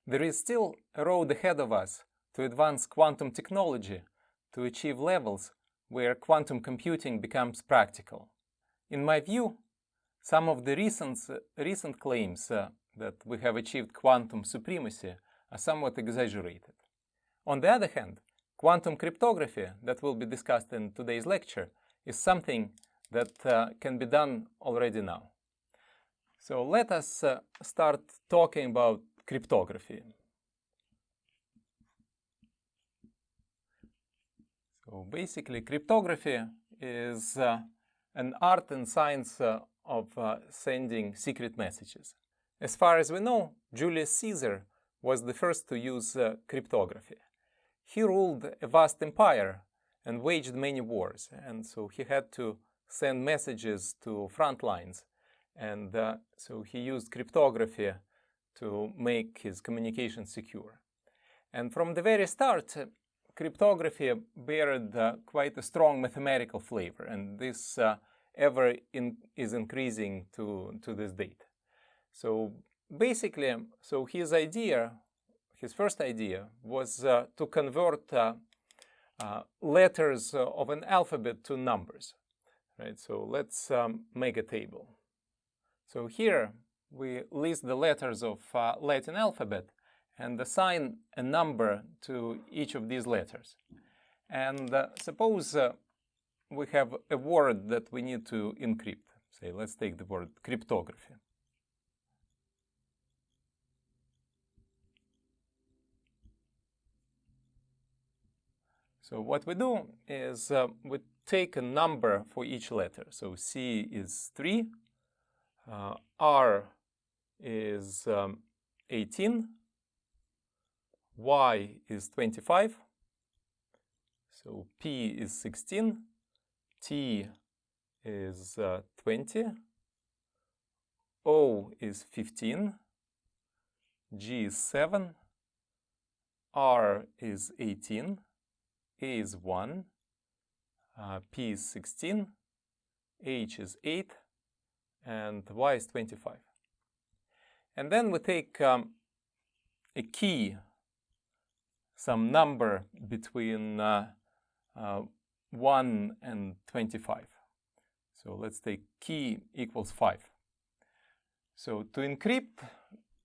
there is still a road ahead of us to advance quantum technology to achieve levels where quantum computing becomes practical. In my view, some of the recent claims that we have achieved quantum supremacy are somewhat exaggerated. On the other hand, quantum cryptography, that will be discussed in today's lecture, is something that can be done already now. So let us start talking about cryptography. So basically, cryptography is an art and science of sending secret messages. As far as we know, Julius Caesar was the first to use cryptography. He ruled a vast empire and waged many wars, and so he had to send messages to front lines, and so he used cryptography to make his communication secure. And from the very start, cryptography bared quite a strong mathematical flavor, and this is increasing to this date. So basically, his first idea was to convert letters of an alphabet to numbers. Right? So let's make a table. So here we list the letters of Latin alphabet and assign a number to each of these letters. And suppose we have a word that we need to encrypt. Say, let's take the word cryptography. So what we do is we take a number for each letter. So C is 3, R is 18, Y is 25, so P is 16, T is 20, O is 15, G is 7, R is 18, A is 1, P is 16, H is 8, and Y is 25. And then we take a key, some number between 1 and 25. So let's take key equals 5. So to encrypt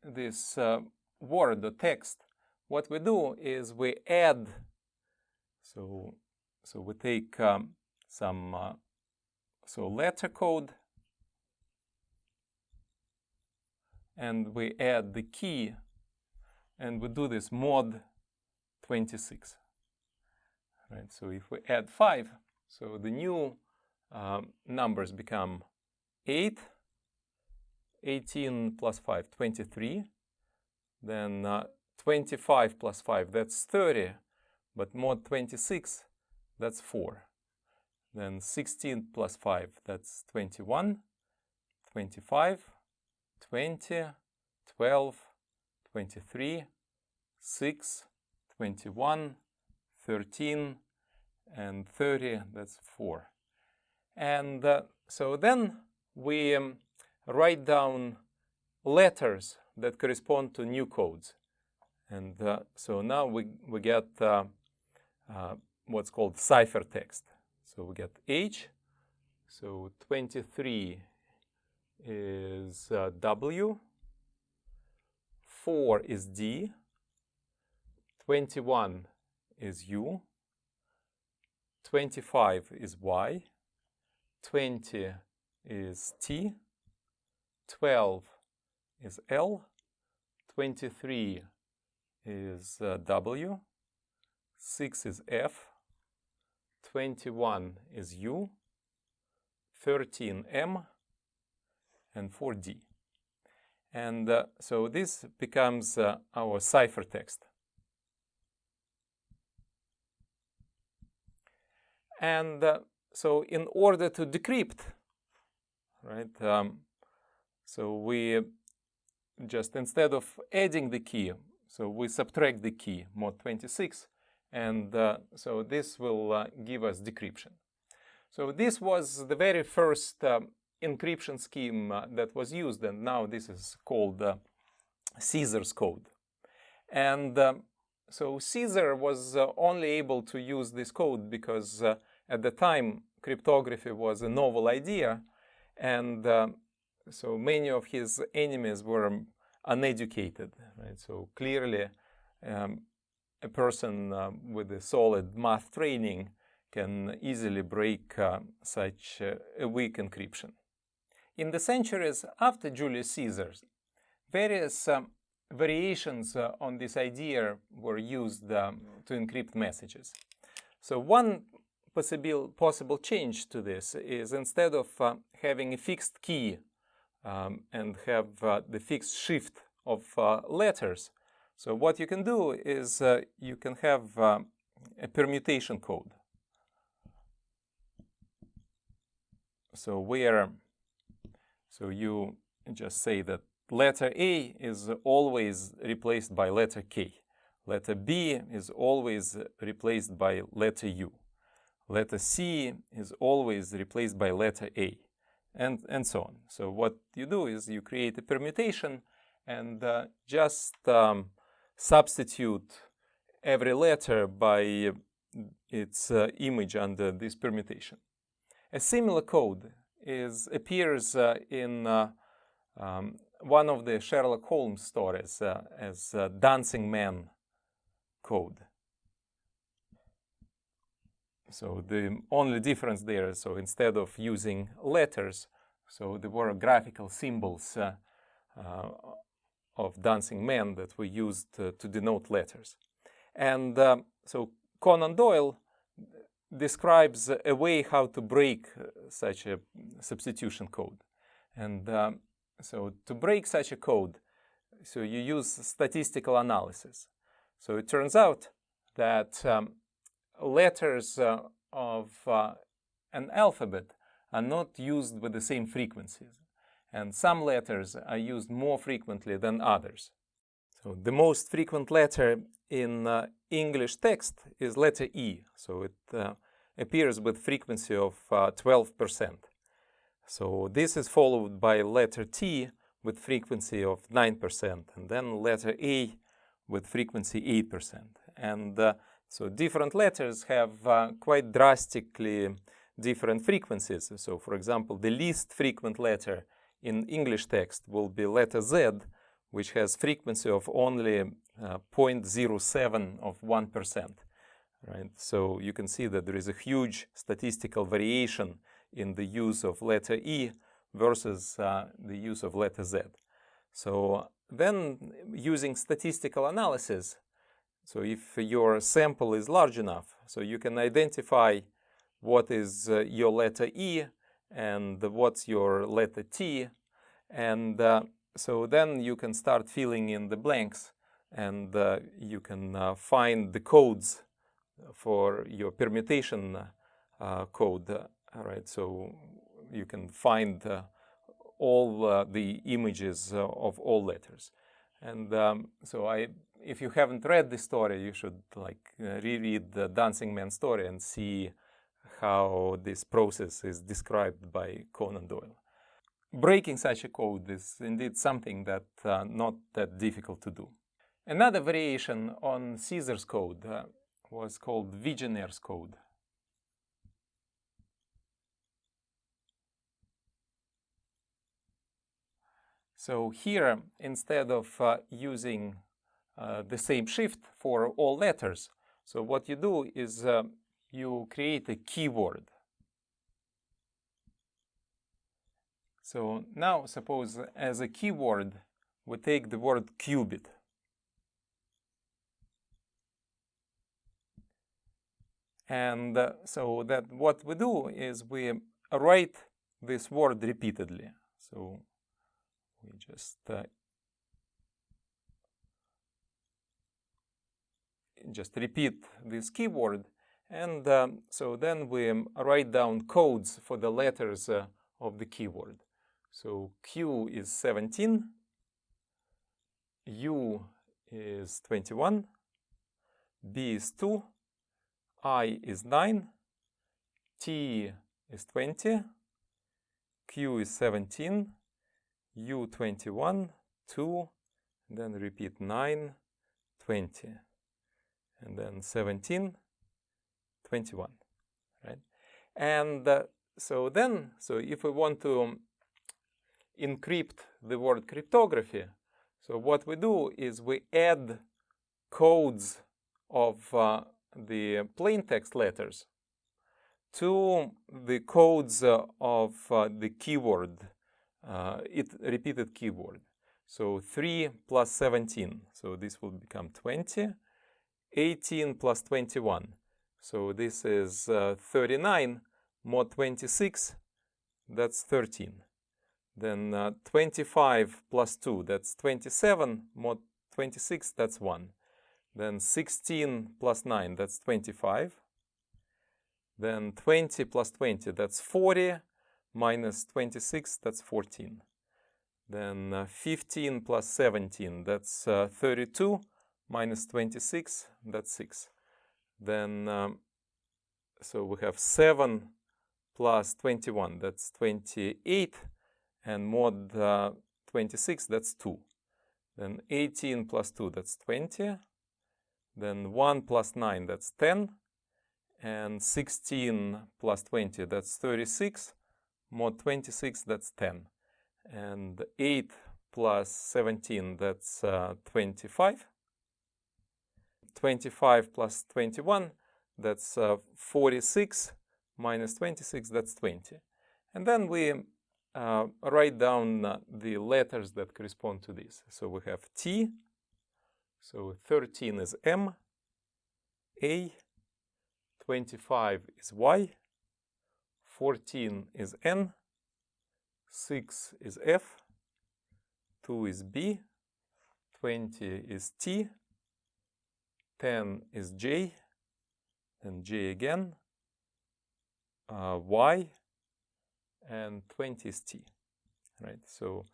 this word or text, what we do is we add, so we take some letter code, and we add the key, and we do this mod 26. Right? So if we add 5, so the new numbers become 8, 18 plus 5, 23, then 25 plus 5, that's 30, but mod 26, that's 4. Then 16 plus 5, that's 21, 25, 20, 12, 23, 6, 21, 13, and 30, that's 4. And so then we write down letters that correspond to new codes. And so now we get what's called cipher text. So we get H, so 23 is W, 4 is D, 21 is U, 25 is Y, 20 is T, 12 is L, 23 is W, 6 is F, 21 is U, 13 M, and 4D. And so this becomes our cipher text. And so in order to decrypt, right, so we just, instead of adding the key, so we subtract the key, mod 26, and so this will give us decryption. So this was the very first encryption scheme that was used, and now this is called Caesar's code. And so Caesar was only able to use this code because at the time cryptography was a novel idea, and so many of his enemies were uneducated, right? So clearly a person with a solid math training can easily break such a weak encryption. In the centuries after Julius Caesar, various variations on this idea were used to encrypt messages. So one possible change to this is, instead of having a fixed key and have the fixed shift of letters, so what you can do is you can have a permutation code. So you just say that letter A is always replaced by letter K. Letter B is always replaced by letter U. Letter C is always replaced by letter A, and so on. So what you do is you create a permutation and just substitute every letter by its image under this permutation. A similar code appears in one of the Sherlock Holmes stories as Dancing Man code. So the only difference there, so instead of using letters, so there were graphical symbols of dancing men that were used to denote letters. And so Conan Doyle describes a way how to break such a substitution code. And so to break such a code, so you use statistical analysis. So it turns out that letters of an alphabet are not used with the same frequencies. And some letters are used more frequently than others. So the most frequent letter in English text is letter E. So it appears with frequency of 12%. So this is followed by letter T with frequency of 9%, and then letter A with frequency 8%. And so different letters have quite drastically different frequencies. So for example, the least frequent letter in English text will be letter Z, which has frequency of only 0.07 of 1%. Right? So you can see that there is a huge statistical variation in the use of letter E versus the use of letter Z. So then, using statistical analysis, so if your sample is large enough, so you can identify what is your letter E and what's your letter T, and so then you can start filling in the blanks, and you can find the codes for your permutation code. All right, so you can find all the images of all letters. And if you haven't read this story, you should reread the Dancing Man story and see how this process is described by Conan Doyle. Breaking such a code is indeed something that not that difficult to do. Another variation on Caesar's code was called Vigenere's code. So here, instead of using the same shift for all letters, so what you do is you create a keyword. So now suppose as a keyword we take the word qubit. And so that what we do is we write this word repeatedly. So we just repeat this keyword, and so then we write down codes for the letters of the keyword. So Q is 17, U is 21, B is 2, I is 9, T is 20, Q is 17, U 21, 2, then repeat 9, 20, and then 17, 21, right? And so if we want to encrypt the word cryptography, so what we do is we add codes of the plain text letters to the codes of the keyword, repeated keyword. So 3 plus 17, so this will become 20. 18 plus 21, so this is 39, mod 26, that's 13. Then 25 plus 2, that's 27, mod 26, that's 1. Then 16 plus 9, that's 25. Then 20 plus 20, that's 40, minus 26, that's 14. Then 15 plus 17, that's 32, minus 26, that's 6. Then, so we have 7 plus 21, that's 28, and mod 26, that's 2. Then 18 plus 2, that's 20. Then 1 plus 9, that's 10. And 16 plus 20, that's 36. Mod 26, that's 10. And 8 plus 17, that's 25. 25 plus 21, that's 46, minus 26, that's 20. And then we write down the letters that correspond to this. So we have T, so 13 is M, A, 25 is Y, 14 is N, 6 is F, 2 is B, 20 is T, 10 is J, and J again, Y, and 20 is T, right? So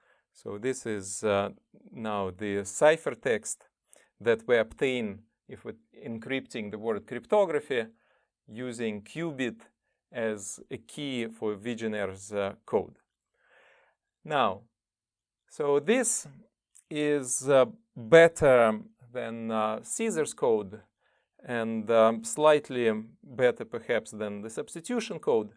this is now the ciphertext that we obtain if we're encrypting the word cryptography using qubit as a key for Vigenere's code. Now, so this is better than Caesar's code, and slightly better perhaps than the substitution code,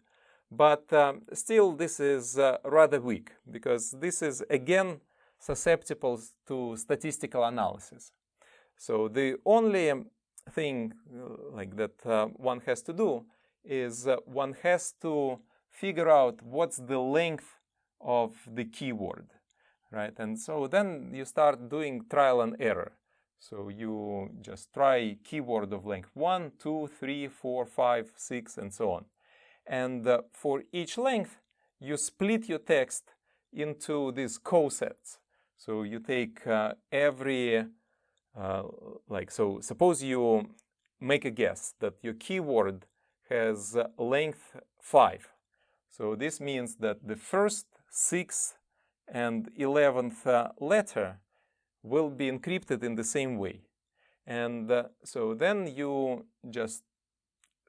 but still this is rather weak, because this is again susceptible to statistical analysis. So the only thing like that one has to do is one has to figure out what's the length of the keyword, right? And so then you start doing trial and error. So you just try keyword of length 1, 2, 3, 4, 5, 6, and so on. And for each length, you split your text into these cosets. So you take every, so suppose you make a guess that your keyword has length 5. So this means that the first, 6th, and 11th letter will be encrypted in the same way. And so then you just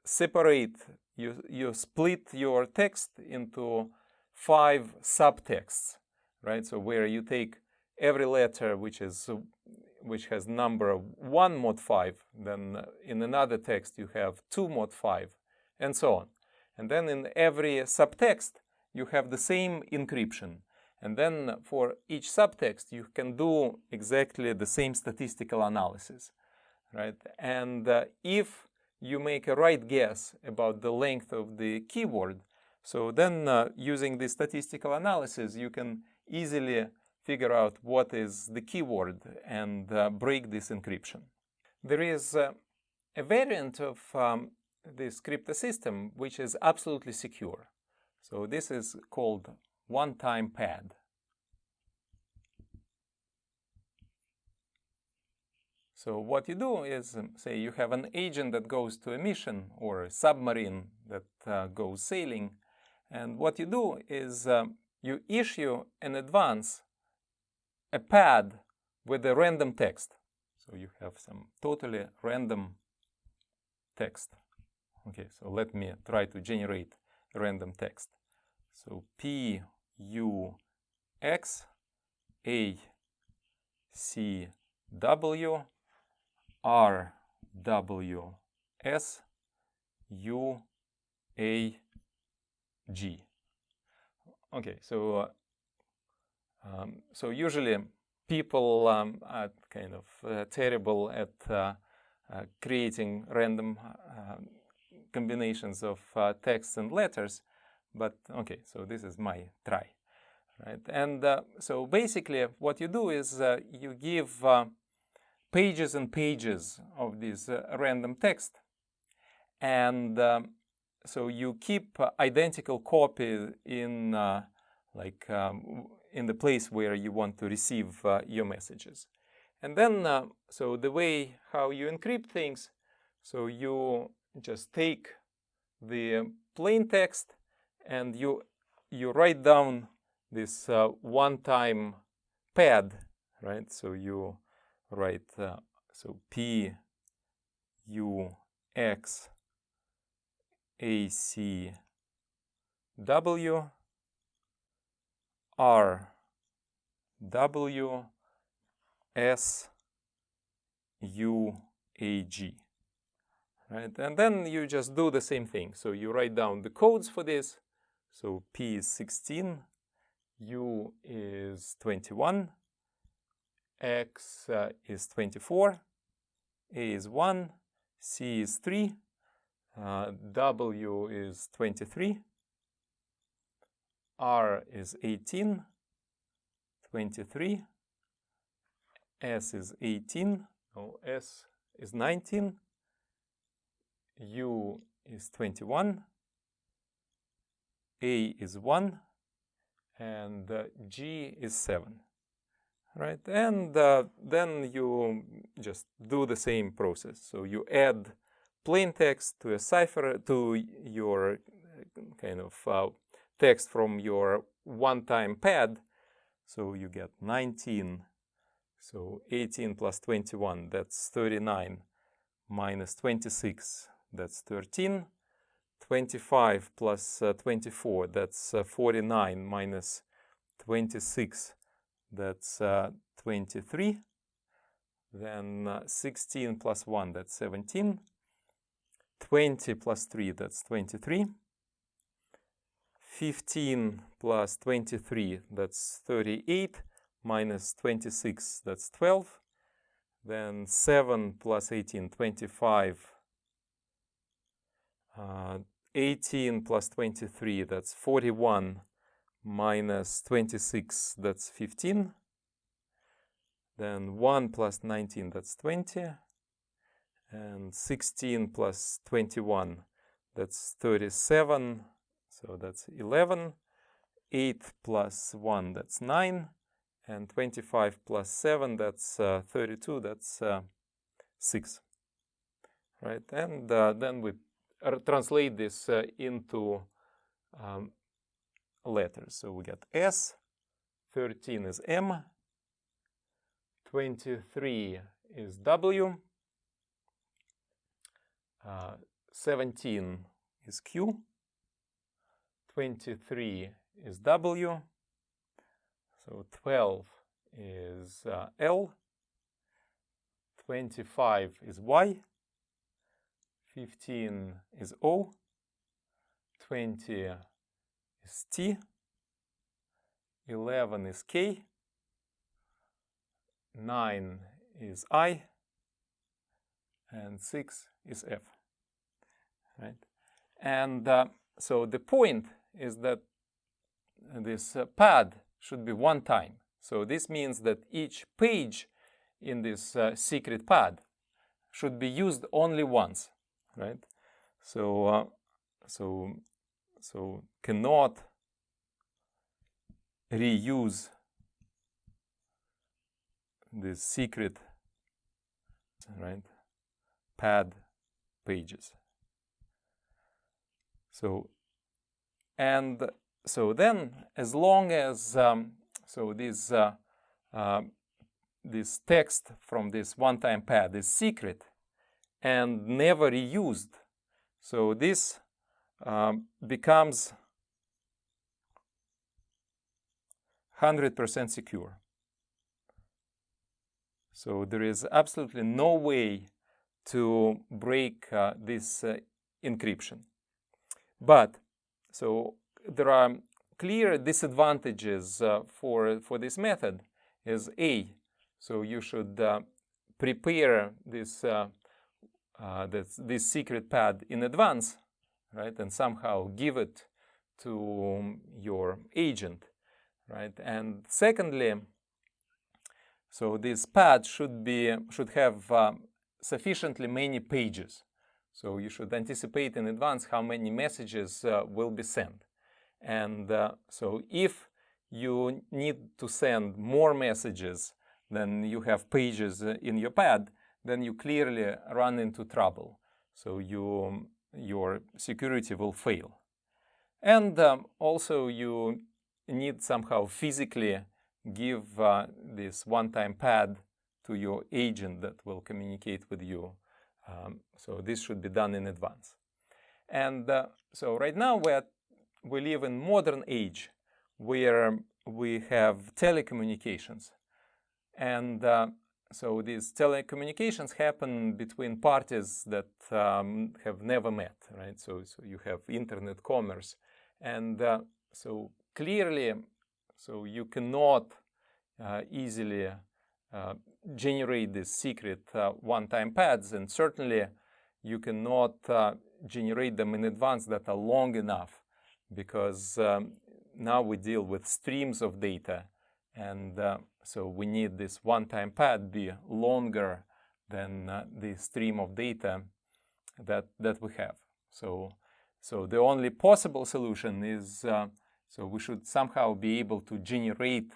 separate, you split your text into 5 subtexts, right? So where you take every letter which has number 1 mod 5, then in another text you have 2 mod 5, and so on. And then in every subtext you have the same encryption. And then for each subtext you can do exactly the same statistical analysis, right? And if you make a right guess about the length of the keyword, so then using the statistical analysis you can easily figure out what is the keyword and break this encryption. There is a variant of this crypto system which is absolutely secure. So this is called one-time pad. So what you do is, say you have an agent that goes to a mission or a submarine that goes sailing, and what you do is you issue in advance a pad with a random text. So you have some totally random text. Okay, so let me try to generate random text. So P, U, X, A, C, W, RWS UAG. Okay, so usually people are kind of terrible at creating random combinations of text and letters, but okay, so this is my try, right? And so basically what you do is you give pages and pages of this random text, and so you keep identical copy in in the place where you want to receive your messages. And then, so the way how you encrypt things, so you just take the plain text and you write down this one-time pad, right? So you write so P U X A C W R W S U A G, right? And then you just do the same thing. So you write down the codes for this. So P is 16, U is 21, X is 24, A is 1, C is 3, W is 23, R is 18, 23, S is 18, no, S is 19, U is 21, A is 1, and G is 7, right? And then you just do the same process. So you add plain text to a cipher, to your kind of text from your one-time pad. So you get 19. So 18 plus 21, that's 39, minus 26, that's 13. 25 plus 24, that's 49, minus 26, that's 23. Then 16 plus 1, that's 17. 20 plus 3, that's 23. 15 plus 23, that's 38. Minus 26, that's 12. Then 7 plus 18, 25. 18 plus 23, that's 41. Minus 26, that's 15. Then 1 plus 19, that's 20. And 16 plus 21, that's 37. So that's 11. 8 plus 1, that's 9. And 25 plus 7, that's 32, that's 6. Right? And then we translate this into letters. So we get S, 13 is M, 23 is W, 17 is Q, 23 is W, so 12 is L, 25 is Y, 15 is O, 20 is T, 11 is K, 9 is I, and 6 is F, right? And so the point is that this pad should be one time. So this means that each page in this secret pad should be used only once, right? So so cannot reuse this secret, right, pad pages. So and so then, as long as so this text from this one-time pad is secret and never reused, so this becomes 100% secure. So there is absolutely no way to break this encryption. But so there are clear disadvantages for this method. Is A, so you should prepare this secret pad in advance, right, and somehow give it to your agent, right? And secondly, so this pad should have sufficiently many pages. So you should anticipate in advance how many messages will be sent. And so if you need to send more messages than you have pages in your pad, then you clearly run into trouble. So your security will fail. And also you need somehow physically give this one-time pad to your agent that will communicate with you. So this should be done in advance. And so right now we live in modern age where we have telecommunications. And so these telecommunications happen between parties that have never met, right? So you have internet commerce. And so clearly, so you cannot easily generate these secret one-time pads, and certainly you cannot generate them in advance that are long enough, because now we deal with streams of data, and so we need this one-time pad be longer than the stream of data that we have. So the only possible solution is so we should somehow be able to generate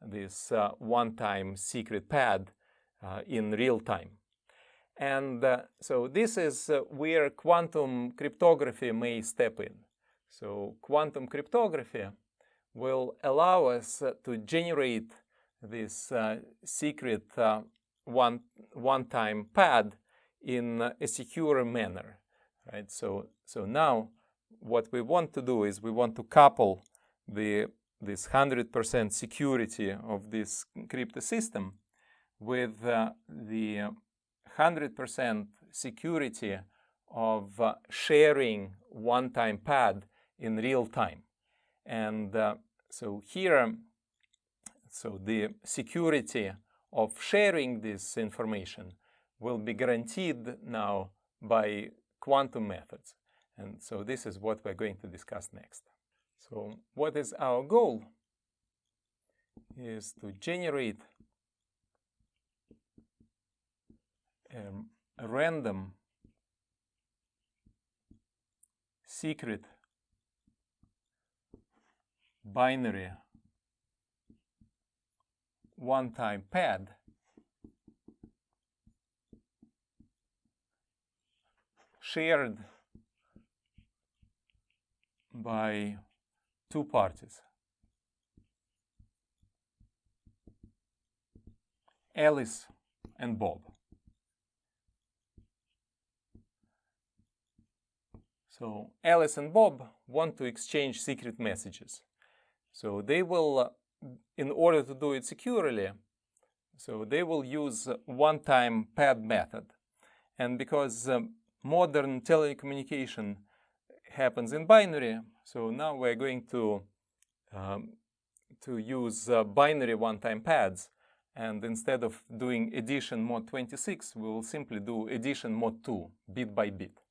this one-time secret pad in real time. And so this is where quantum cryptography may step in. So quantum cryptography will allow us to generate this secret one-time pad in a secure manner, right? So now what we want to do is we want to couple this 100% security of this crypto system with the 100% security of sharing one-time pad in real time. And so here, so the security of sharing this information will be guaranteed now by quantum methods. And so this is what we're going to discuss next. So what is our goal? Is to generate a random secret binary one-time pad shared by two parties, Alice and Bob. So Alice and Bob want to exchange secret messages. So they will, in order to do it securely, so they will use one-time pad method. And because modern telecommunication happens in binary, so now we're going to use binary one-time pads. And instead of doing addition mod 26, we will simply do addition mod 2, bit by bit.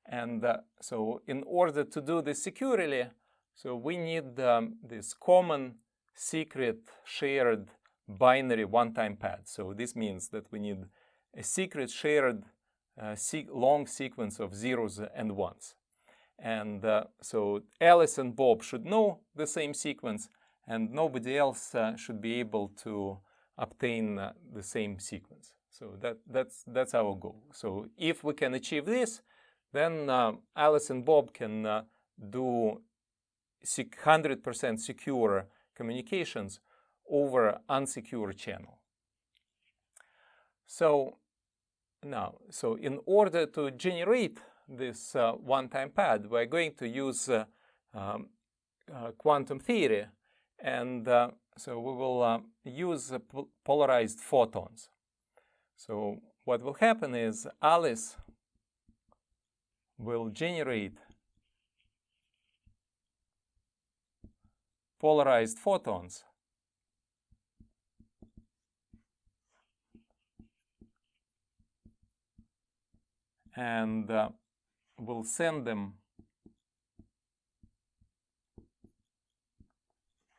And so in order to do this securely, so we need this common secret shared binary one-time pad. So this means that we need a secret shared long sequence of zeros and ones. And so Alice and Bob should know the same sequence, and nobody else should be able to obtain the same sequence. So that's our goal. So if we can achieve this, then Alice and Bob can do 100% secure communications over unsecure channel. So now, so in order to generate this one-time pad, we're going to use quantum theory, and so we will use polarized photons. So what will happen is Alice will generate polarized photons and will send them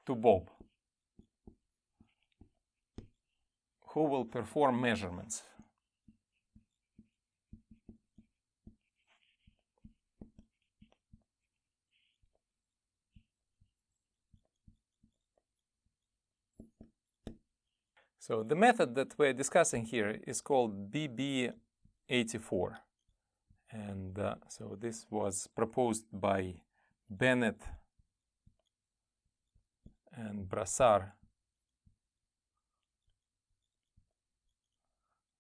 to Bob, who will perform measurements. So the method that we're discussing here is called BB84. And so this was proposed by Bennett and Brassard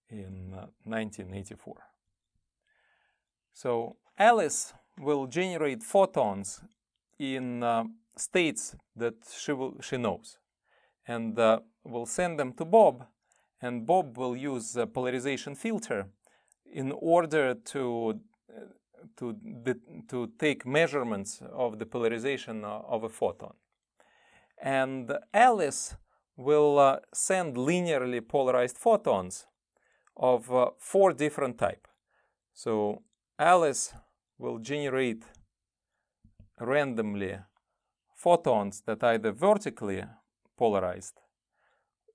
in 1984. So Alice will generate photons in states that she knows, and will send them to Bob, and Bob will use a polarization filter in order to take measurements of the polarization of a photon. And Alice will send linearly polarized photons of 4 different types. So Alice will generate randomly photons that are either vertically polarized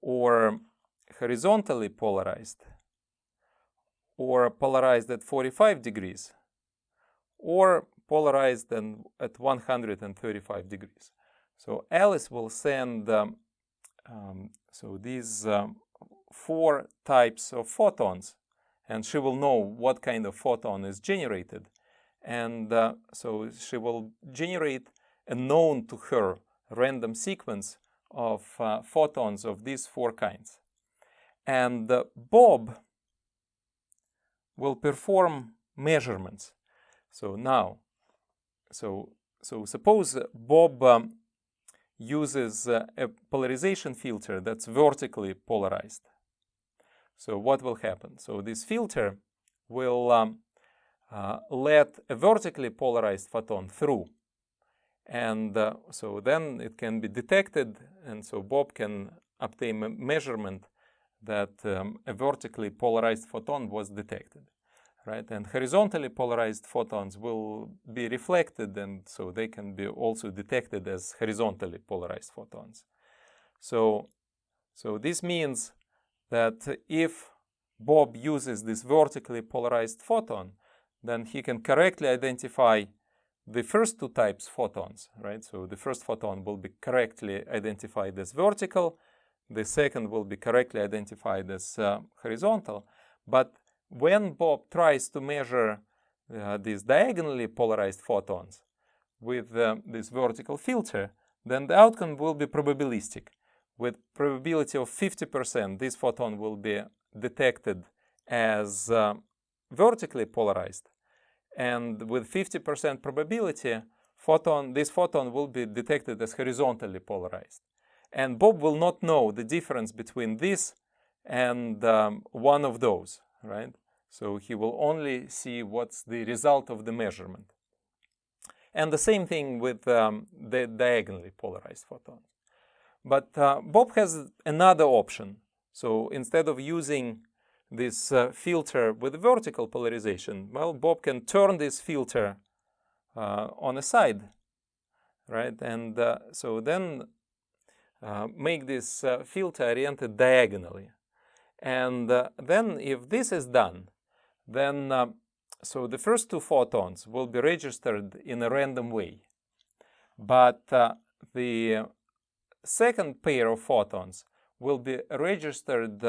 or horizontally polarized, or polarized at 45 degrees, or polarized at 135 degrees. So Alice will send so these 4 types of photons, and she will know what kind of photon is generated. And so she will generate a known to her random sequence of photons of these 4 kinds. And Bob will perform measurements. So now, so suppose Bob uses a polarization filter that's vertically polarized. So what will happen? So this filter will let a vertically polarized photon through. And so then it can be detected, and so Bob can obtain a measurement that a vertically polarized photon was detected, right? And horizontally polarized photons will be reflected, and so they can be also detected as horizontally polarized photons. So this means that if Bob uses this vertically polarized photon, then he can correctly identify the first 2 types photons, right? So the first photon will be correctly identified as vertical, the second will be correctly identified as horizontal. But when Bob tries to measure these diagonally polarized photons with this vertical filter, then the outcome will be probabilistic. With probability of 50%, this photon will be detected as vertically polarized. And with 50% probability, this photon will be detected as horizontally polarized. And Bob will not know the difference between this and one of those, right? So he will only see what's the result of the measurement. And the same thing with the diagonally polarized photons. But Bob has another option. So instead of using this filter with vertical polarization, well, Bob can turn this filter on a side, right? And so then make this filter oriented diagonally. And then if this is done, then so the first 2 photons will be registered in a random way. But the second pair of photons will be registered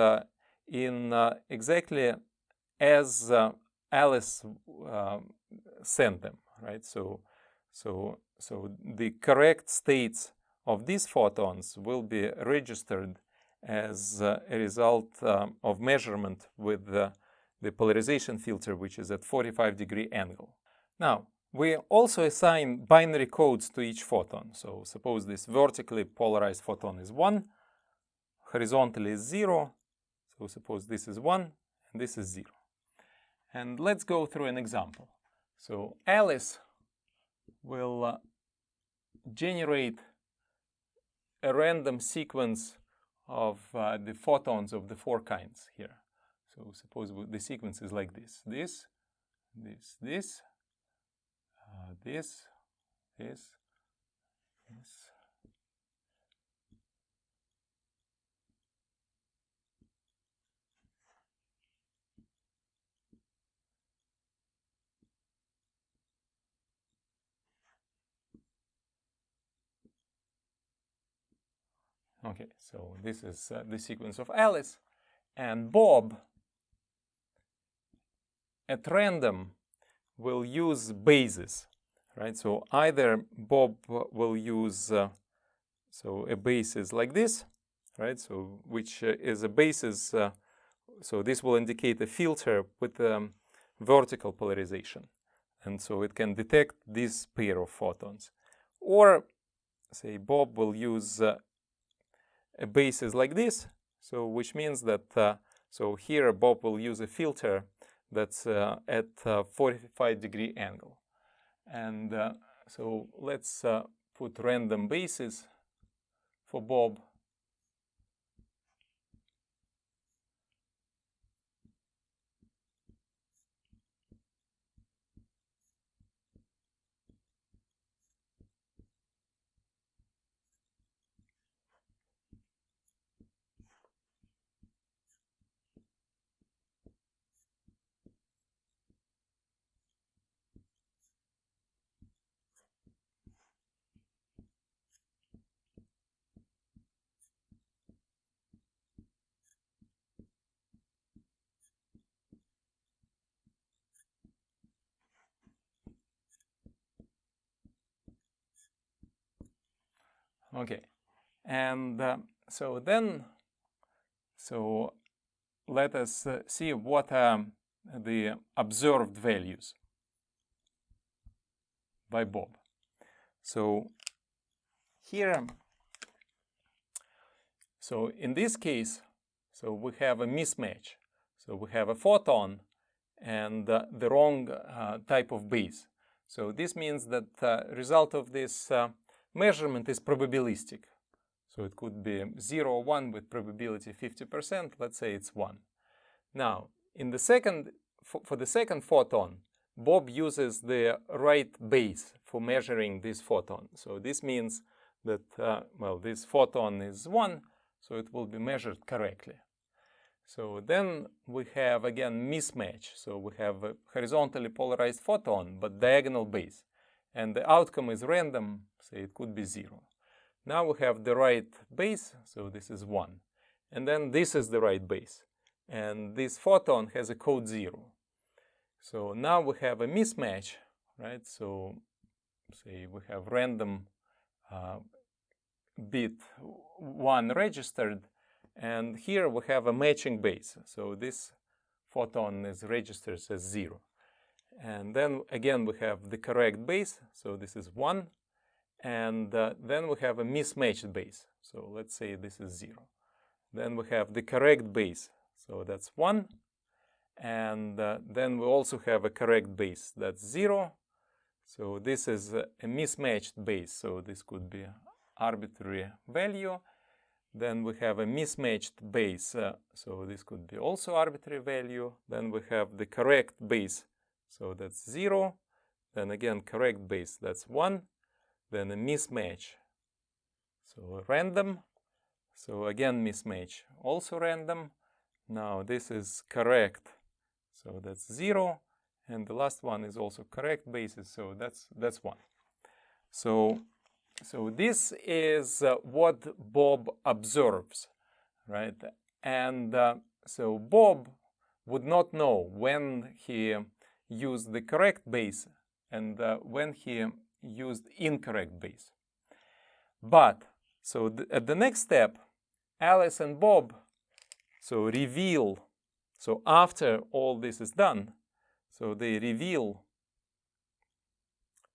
in exactly as Alice sent them, right? So the correct states of these photons will be registered as a result of measurement with the polarization filter, which is at 45-degree angle. Now, we also assign binary codes to each photon. So suppose this vertically polarized photon is 1, horizontally is 0. So suppose this is 1, and this is 0. And let's go through an example. So Alice will generate a random sequence of the photons of the 4 kinds here. So suppose the sequence is like this. This, this, this. Okay, so this is the sequence of Alice, and Bob at random will use bases, right? So either Bob will use so a basis like this, right? So which is a basis. So this will indicate a filter with vertical polarization, and so it can detect this pair of photons. Or say Bob will use a basis like this, so which means that so here Bob will use a filter that's at 45-degree angle. And so let's put random bases for Bob. Okay, and so let us see what are the observed values by Bob. So here, so in this case, so we have a mismatch. So we have a photon and the wrong type of base. So this means that the result of this measurement is probabilistic. So it could be 0 or 1 with probability 50%. Let's say it's 1. Now, in the second, for the second photon, Bob uses the right base for measuring this photon. So this means that, well, this photon is 1, so it will be measured correctly. So then we have, again, mismatch. So we have a horizontally polarized photon, but diagonal base. And the outcome is random, say it could be 0. Now we have the right base, so this is 1. And then this is the right base. And this photon has a code 0. So now we have a mismatch, right? So say we have random bit 1 registered, and here we have a matching base. So this photon is registered as 0. And then again we have the correct base, so this is 1. And then we have a mismatched base. So let's say this is 0. Then we have the correct base, so that's 1. And then we also have a correct base, that's 0. So this is a mismatched base, so this could be arbitrary value. Then we have a mismatched base, so this could be also arbitrary value. Then we have the correct base, so that's 0. Then again, correct base, that's 1. Then a mismatch, so random. So again, mismatch, also random. Now this is correct, so that's 0. And the last one is also correct basis, so that's 1. So this is what Bob observes, right? And so Bob would not know when he used the correct base and when he used incorrect base. But so at the next step, Alice and Bob so reveal, so after all this is done, so they reveal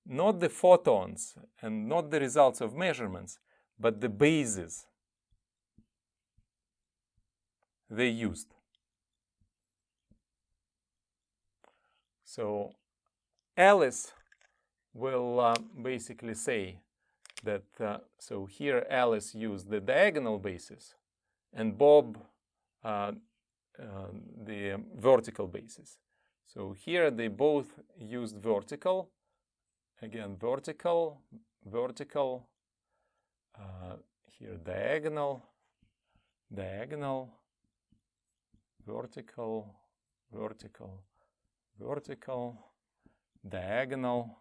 not the photons and not the results of measurements, but the bases they used. So Alice will basically say that, so here Alice used the diagonal basis and Bob the vertical basis. So here they both used vertical, again vertical, vertical, here diagonal, diagonal, vertical, vertical, vertical, diagonal,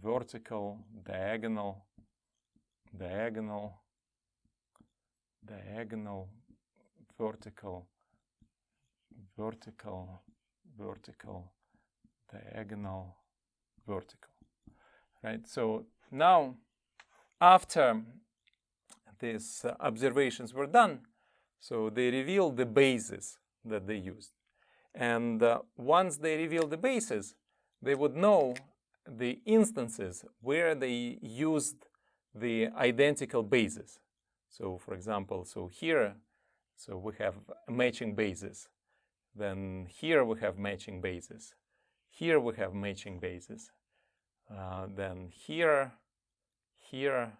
vertical, diagonal, diagonal, diagonal, vertical, vertical, vertical, diagonal, vertical. Right? So now, after these observations were done, so they revealed the bases that they used. And once they revealed the bases, they would know the instances where they used the identical bases. So for example, so here, so we have matching bases. Then here we have matching bases. Here we have matching bases. Then here, here,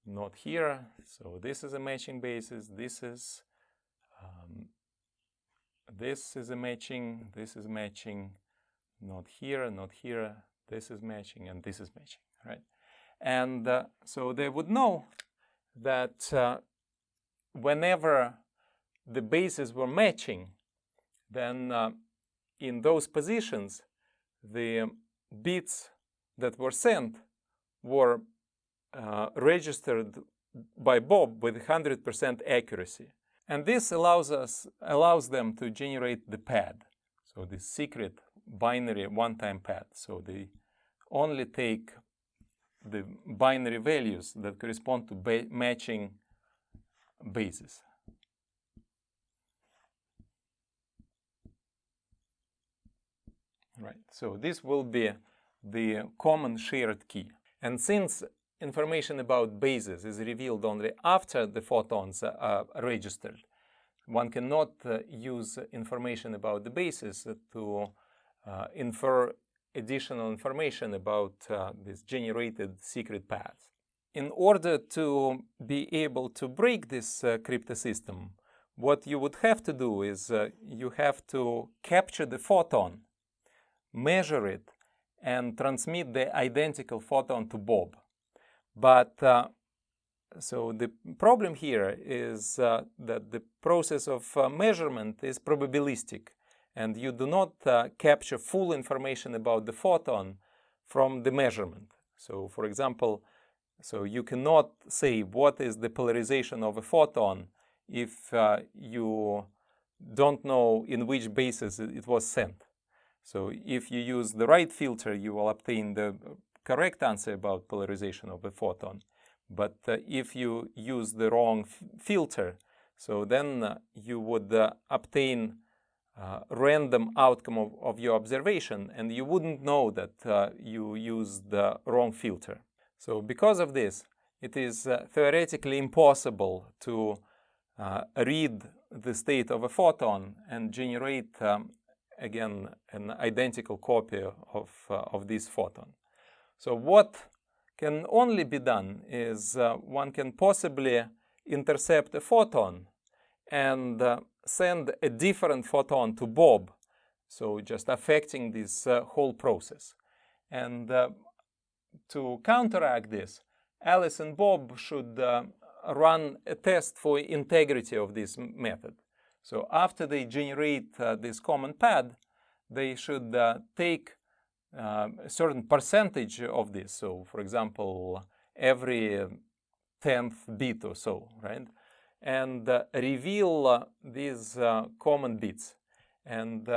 not here. So this is a matching basis. This is a matching. This is matching. Not here, not here. This is matching, and this is matching, right? And so they would know that whenever the bases were matching, then in those positions, the bits that were sent were registered by Bob with 100% accuracy. And this allows them to generate the pad, so the secret binary one-time pad. So they only take the binary values that correspond to matching bases. Right, so this will be the common shared key. And since information about bases is revealed only after the photons are registered, one cannot use information about the bases to infer additional information about these generated secret paths. In order to be able to break this crypto system, what you would have to do is you have to capture the photon, measure it, and transmit the identical photon to Bob. But so the problem here is that the process of measurement is probabilistic, and you do not capture full information about the photon from the measurement. So for example, so you cannot say what is the polarization of a photon if you don't know in which basis it was sent. So if you use the right filter, you will obtain the correct answer about polarization of a photon. But if you use the wrong filter, so then you would obtain random outcome of your observation, and you wouldn't know that you used the wrong filter. So because of this, it is theoretically impossible to read the state of a photon and generate again an identical copy of this photon. So what can only be done is one can possibly intercept a photon and send a different photon to Bob, so just affecting this whole process. And to counteract this, Alice and Bob should run a test for integrity of this method. So after they generate this common pad, they should take a certain percentage of this. So for example, every 10th bit or so, right? And reveal these common bits. And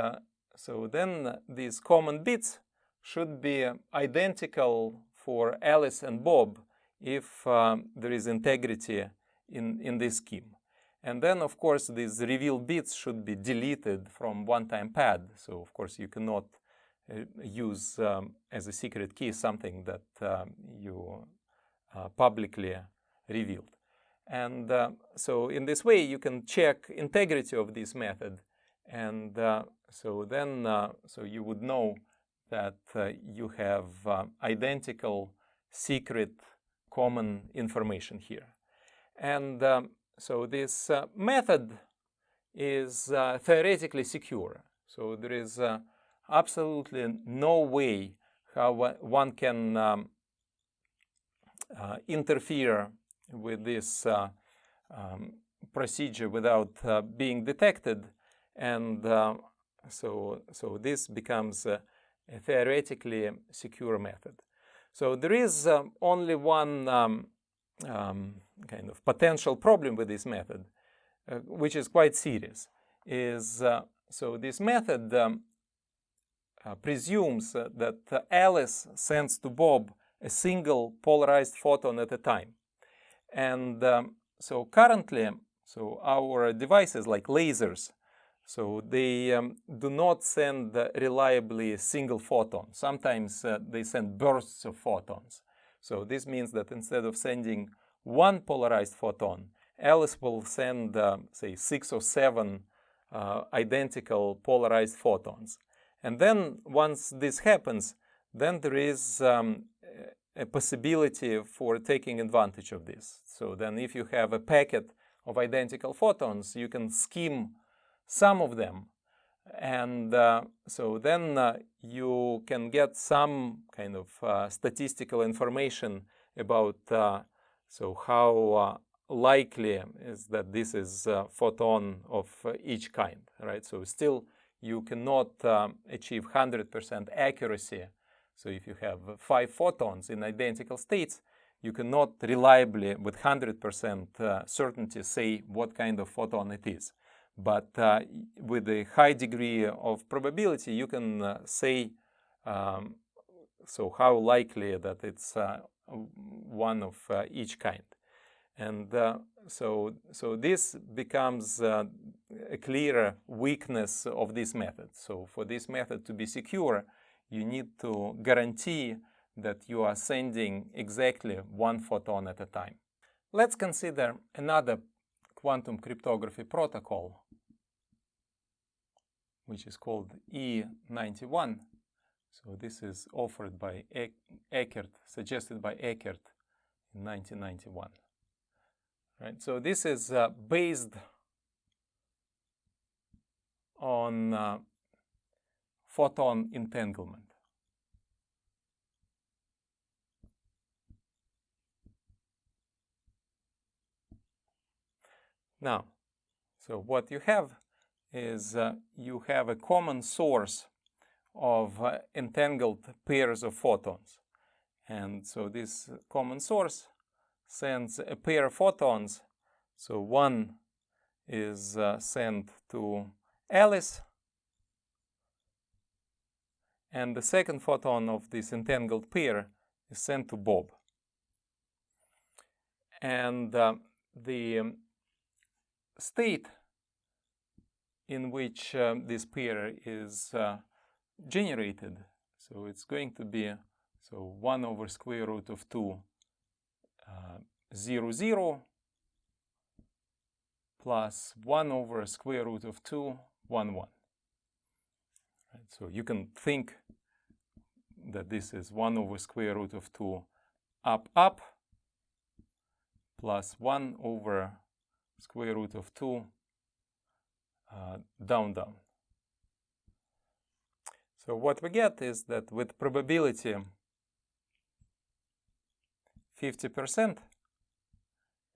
so then these common bits should be identical for Alice and Bob if there is integrity in this scheme. And then, of course, these revealed bits should be deleted from one-time pad. So, of course, you cannot use as a secret key something that you publicly revealed. And so in this way, you can check integrity of this method. And so then so you would know that you have identical secret common information here. And so this method is theoretically secure. So there is absolutely no way how one can interfere with this procedure without being detected, and so this becomes a theoretically secure method. So there is only one kind of potential problem with this method, which is quite serious. So this method presumes that Alice sends to Bob a single polarized photon at a time. And so currently, so our devices like lasers, so they do not send reliably a single photon. Sometimes they send bursts of photons. So this means that instead of sending one polarized photon, Alice will send, say, 6 or 7 identical polarized photons. And then once this happens, then there is a possibility for taking advantage of this. So then if you have a packet of identical photons, you can skim some of them. And so then you can get some kind of statistical information about so how likely is that this is a photon of each kind, right? So still you cannot achieve 100% accuracy. So if you have 5 photons in identical states, you cannot reliably, with 100% certainty, say what kind of photon it is. But with a high degree of probability, you can say so how likely that it's one of each kind. And so this becomes a clearer weakness of this method. So for this method to be secure, you need to guarantee that you are sending exactly one photon at a time. Let's consider another quantum cryptography protocol, which is called E91. So this is offered by Eckert, suggested by Eckert in 1991. Right? So this is based on photon entanglement. Now, so what you have is you have a common source of entangled pairs of photons. And so this common source sends a pair of photons. So one is sent to Alice, and the second photon of this entangled pair is sent to Bob. And the state in which this pair is generated, so it's going to be 1 over square root of 2 0 0 plus 1 over square root of 2 1 1. Right? So you can think that this is 1 over square root of 2 up up plus 1 over square root of 2 down down. So what we get is that with probability 50%,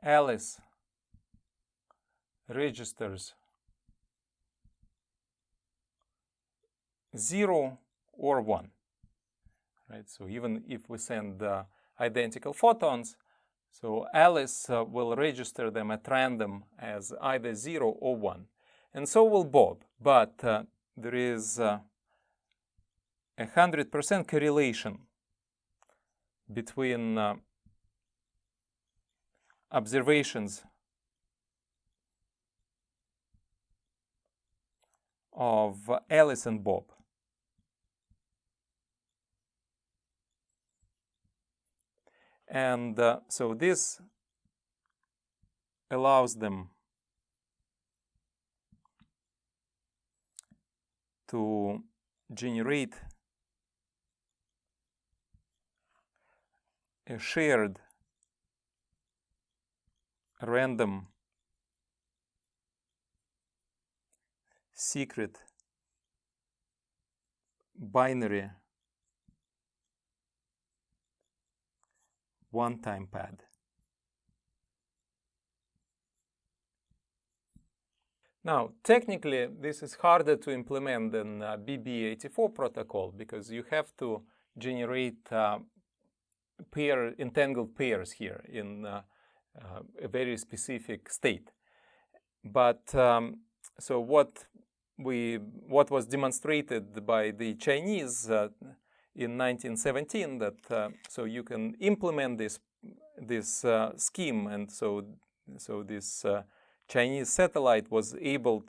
Alice registers 0 or 1. Right? So even if we send identical photons, so Alice will register them at random as either 0 or 1. And so will Bob. But there is 100% correlation between observations of Alice and Bob. And so this allows them to generate a shared random secret binary one-time pad. Now, technically, this is harder to implement than BB84 protocol because you have to generate entangled pairs here in a very specific state. But so what was demonstrated by the Chinese in 1917 that so you can implement this scheme, and so this Chinese satellite was able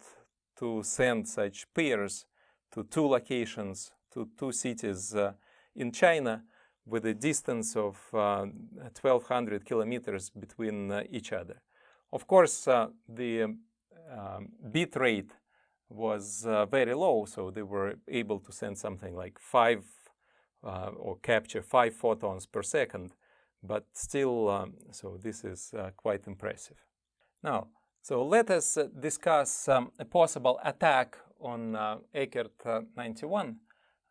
to send such pairs to two locations, to two cities in China, with a distance of 1,200 kilometers between each other. Of course, the bit rate was very low, so they were able to send something like 5 or capture 5 photons per second, but still, so this is quite impressive. Now, so let us discuss a possible attack on Eckert 91,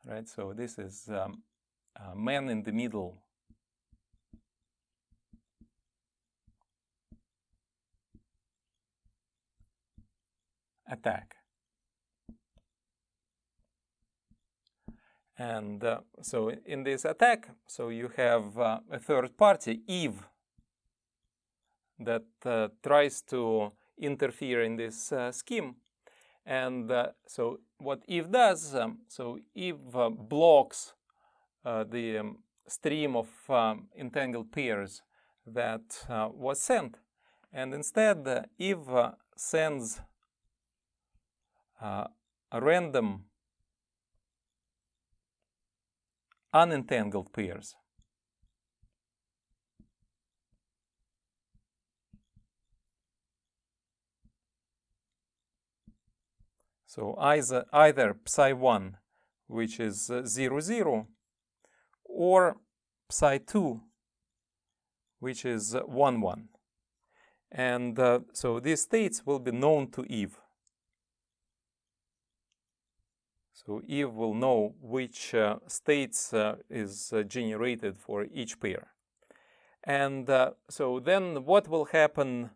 right? So this is man in the middle attack. And so in this attack, so you have a third party, Eve, that tries to interfere in this scheme. And so what Eve does, so Eve blocks the stream of entangled pairs that was sent. And instead, Eve sends a random unentangled pairs. So either psi1, which is 0, 0, or psi2, which is 1, 1. And so these states will be known to Eve. So Eve will know which states is generated for each pair. And so then what will happen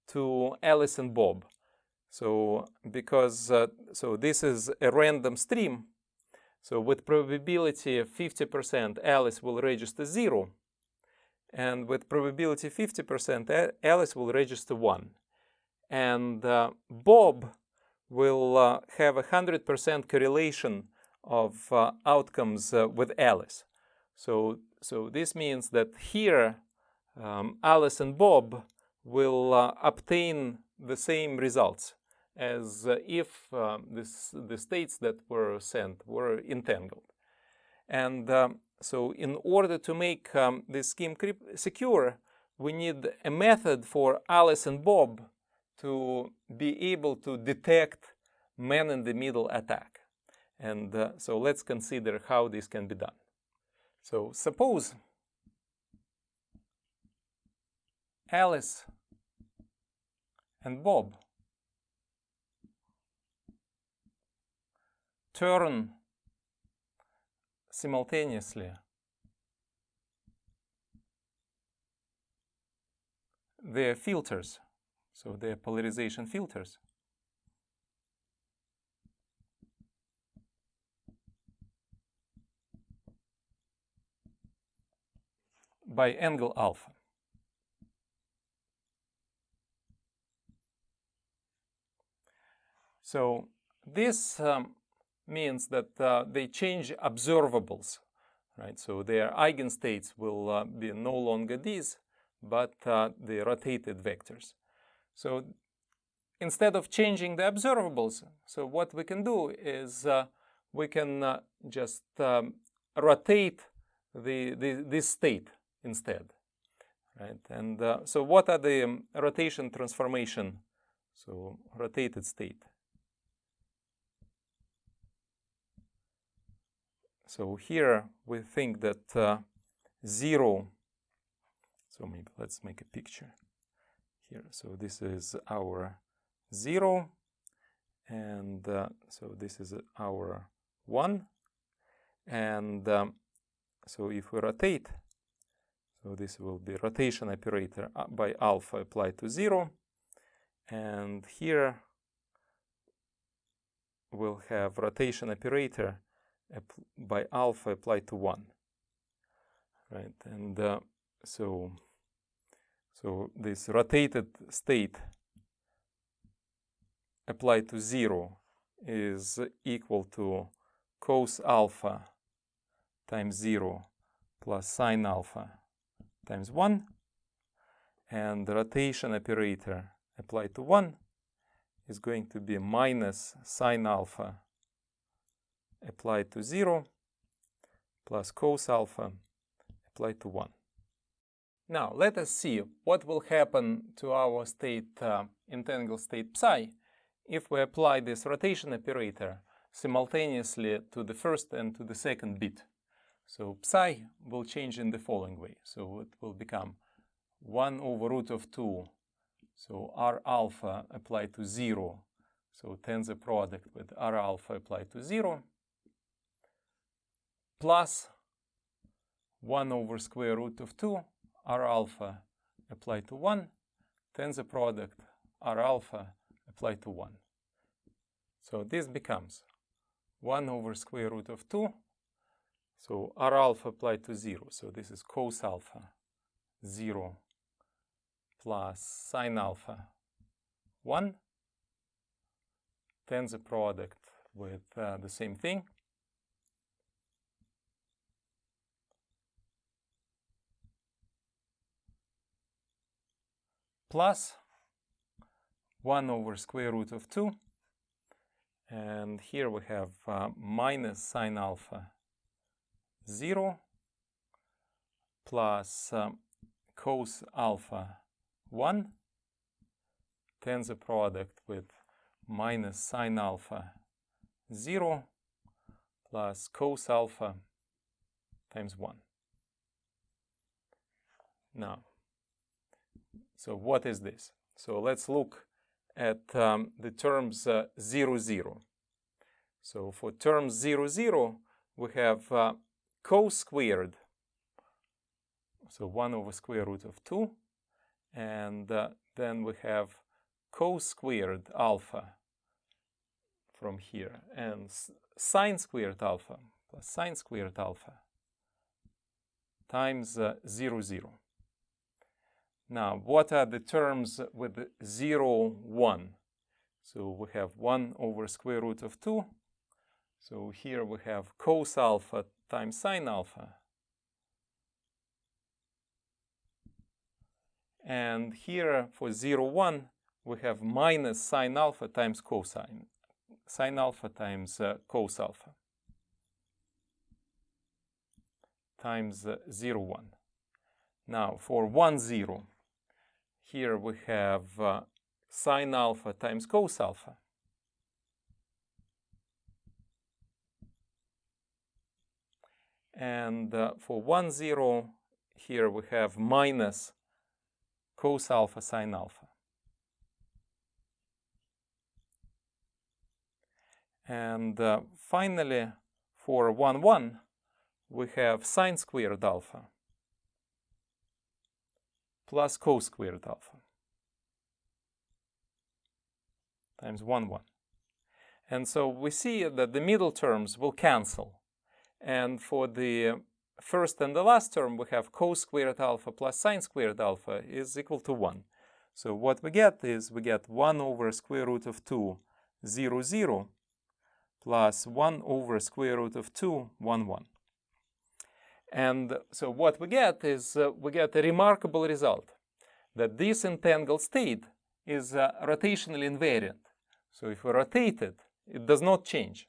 to Alice and Bob? So because so this is a random stream, so with probability of 50%, Alice will register 0. And with probability 50%, Alice will register 1. And Bob will have 100% correlation of outcomes with Alice. So this means that here Alice and Bob will obtain the same results as if the states that were sent were entangled. And so in order to make this scheme secure, we need a method for Alice and Bob to be able to detect man-in-the-middle attack. And so let's consider how this can be done. So suppose Alice and Bob turn simultaneously their filters, so their polarization filters, by angle alpha. So this means that they change observables, right? So their eigenstates will be no longer these, but the rotated vectors. So instead of changing the observables, so what we can do is we can just rotate this state instead, right? And so what are the rotation transformation? So rotated state. so here we think that 0, so maybe let's make a picture here. So this is our 0, and so this is our 1, and so if we rotate, so this will be rotation operator by alpha applied to 0, and here we'll have rotation operator by alpha applied to 1, right? And so this rotated state applied to 0 is equal to cos alpha times 0 plus sine alpha times 1, and the rotation operator applied to 1 is going to be minus sine alpha applied to 0 plus cos alpha applied to 1. Now let us see what will happen to our state, entangled state psi, if we apply this rotation operator simultaneously to the first and to the second bit. So psi will change in the following way. So it will become 1 over root of 2, so r alpha applied to 0, so tensor product with r alpha applied to 0, plus 1 over square root of 2, r alpha applied to 1, tensor product r alpha applied to 1. So this becomes 1 over square root of 2, so r alpha applied to 0, so this is cos alpha 0 plus sine alpha 1, tensor product with the same thing, plus 1 over square root of 2, and here we have minus sine alpha 0 plus cos alpha 1, tensor product with minus sine alpha 0 plus cos alpha times 1. Now, so what is this? So let's look at the terms 0, 0. So for terms 0, 0, we have cos squared, so 1 over square root of 2, and then we have cos squared alpha from here, and sine squared alpha plus sine squared alpha times 0, 0. Now, what are the terms with 0, 1? So we have 1 over square root of 2. So here we have cos alpha times sine alpha. And here for 0, 1, we have minus sine alpha times cosine. Sine alpha times cos alpha times 0, 1. Now for 1, 0, here we have sine alpha times cos alpha. And for 1, 0, here we have minus cos alpha sine alpha. And finally, for 1, 1, we have sine squared alpha plus cos squared alpha times 1, 1. And so we see that the middle terms will cancel. And for the first and the last term, we have cos squared alpha plus sine squared alpha is equal to 1. So what we get is we get 1 over square root of 2, 0, 0, plus 1 over square root of 2, 1, 1. And so what we get is we get a remarkable result, that this entangled state is rotationally invariant. So if we rotate it, it does not change.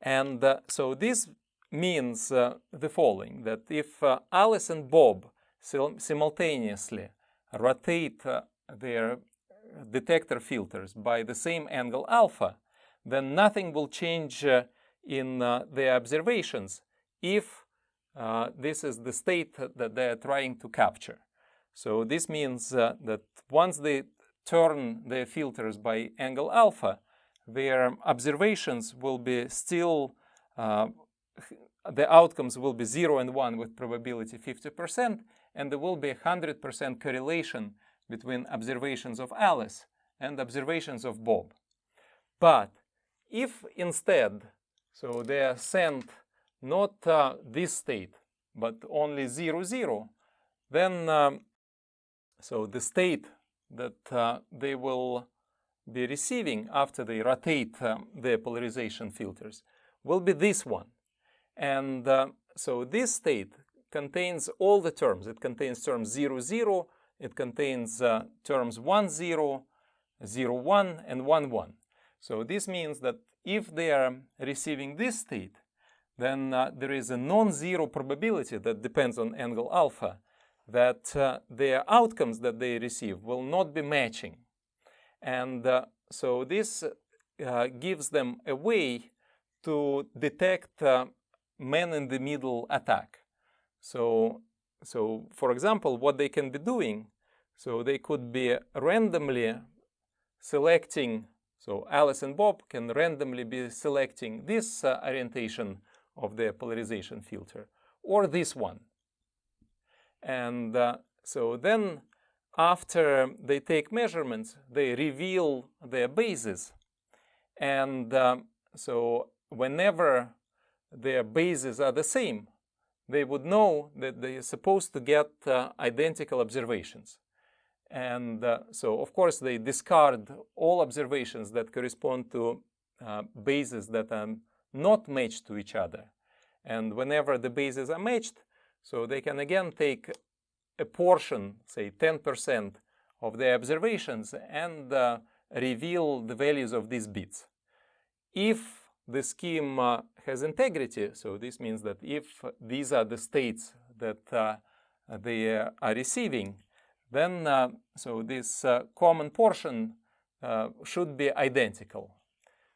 And so this means the following, that if Alice and Bob simultaneously rotate their detector filters by the same angle alpha, then nothing will change in their observations if this is the state that they are trying to capture. So this means that once they turn their filters by angle alpha, their observations will be still, the outcomes will be 0 and 1 with probability 50%, and there will be 100% correlation between observations of Alice and observations of Bob. But if instead, so they are sent not this state, but only 0, 0, then so the state that they will be receiving after they rotate their polarization filters will be this one. And so this state contains all the terms. It contains terms 0, 0, it contains terms 1, 0, 0, 1, and 1, 1. So this means that if they are receiving this state, then there is a non-zero probability that depends on angle alpha that their outcomes that they receive will not be matching. And so this gives them a way to detect man-in-the-middle attack. So for example, what they can be doing, so they could be randomly selecting, so Alice and Bob can randomly be selecting this orientation of their polarization filter or this one. And so then after they take measurements, they reveal their bases. And so whenever their bases are the same, they would know that they are supposed to get identical observations. And so, of course, they discard all observations that correspond to bases that are not matched to each other. And whenever the bases are matched, so they can again take a portion, say 10% of their observations, and reveal the values of these bits. If the scheme has integrity, so this means that if these are the states that they are receiving, then so this common portion should be identical.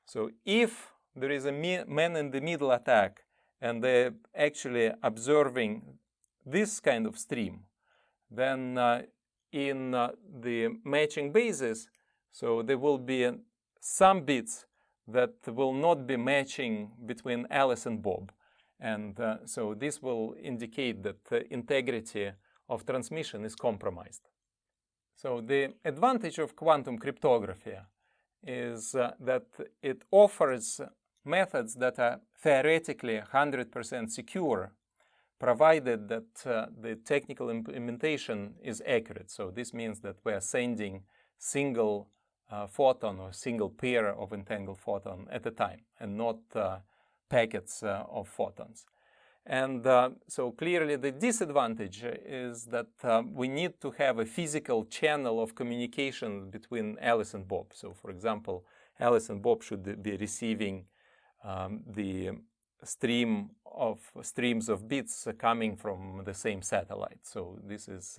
So if there is a man-in-the-middle attack and they're actually observing this kind of stream, then in the matching bases, so there will be some bits that will not be matching between Alice and Bob. And so this will indicate that the integrity of transmission is compromised. So the advantage of quantum cryptography is that it offers methods that are theoretically 100% secure, provided that the technical implementation is accurate. So this means that we are sending single photon or single pair of entangled photon at a time and not packets of photons. And so clearly the disadvantage is that we need to have a physical channel of communication between Alice and Bob. So for example, Alice and Bob should be receiving the streams of bits coming from the same satellite. So this is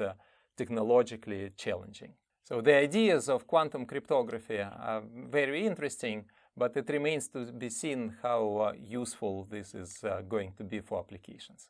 technologically challenging. So the ideas of quantum cryptography are very interesting, but it remains to be seen how useful this is going to be for applications.